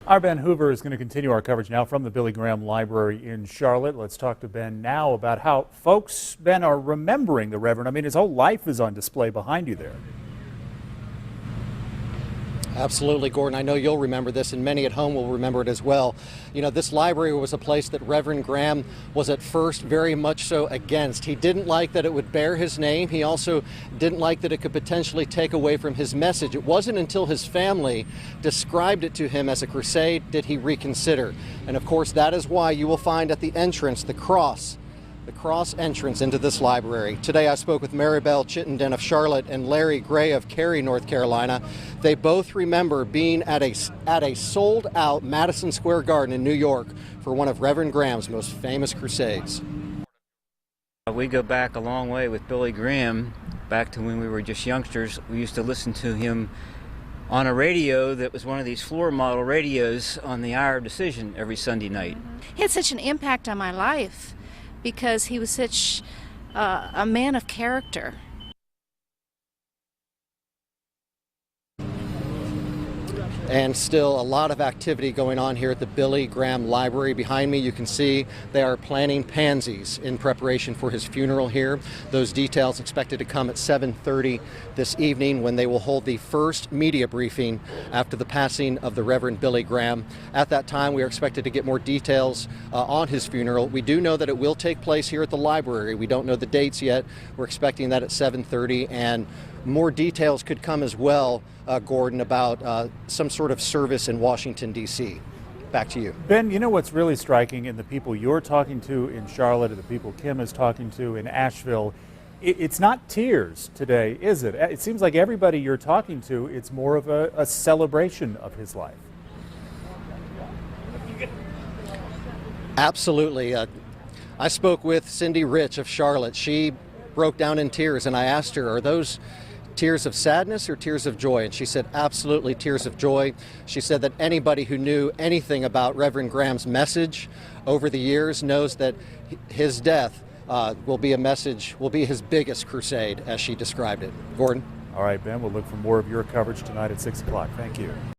Our Ben Hoover is going to continue our coverage now from the Billy Graham Library in Charlotte. Let's talk to Ben now about how folks, Ben, are remembering the Reverend. I mean, his whole life is on display behind you there. Absolutely, Gordon. I know you'll remember this, and many at home will remember it as well. You know, this library was a place that Reverend Graham was at first very much so against. He didn't like that it would bear his name. He also didn't like that it could potentially take away from his message. It wasn't until his family described it to him as a crusade did he reconsider. And of course, that is why you will find at the entrance the cross entrance into this library. Today I spoke with Maribel Chittenden of Charlotte and Larry Gray of Cary, North Carolina. They both remember being at a sold-out Madison Square Garden in New York for one of Reverend Graham's most famous crusades. We go back a long way with Billy Graham, back to when we were just youngsters. We used to listen to him on a radio that was one of these floor model radios on the Hour of Decision every Sunday night. He had such an impact on my life because he was such a man of character. And still a lot of activity going on here at the Billy Graham Library. Behind me you can see they are planting pansies in preparation for his funeral here. Those details expected to come at 7:30 this evening when they will hold the first media briefing after the passing of the Reverend Billy Graham. At that time we are expected to get more details on his funeral. We do know that it will take place here at the library. We don't know the dates yet. We're expecting that at 7:30, and more details could come as well, Gordon, about some sort of service in Washington, D.C. Back to you. Ben, you know what's really striking in the people you're talking to in Charlotte and the people Kim is talking to in Asheville? It's not tears today, is it? It seems like everybody you're talking to, it's more of a celebration of his life. Absolutely. I spoke with Cindy Rich of Charlotte. She broke down in tears, and I asked her, are those tears of sadness or tears of joy? And she said absolutely tears of joy. She said that anybody who knew anything about Reverend Graham's message over the years knows that his death will be his biggest crusade, as she described it. Gordon? All right, Ben, we'll look for more of your coverage tonight at 6 o'clock. Thank you.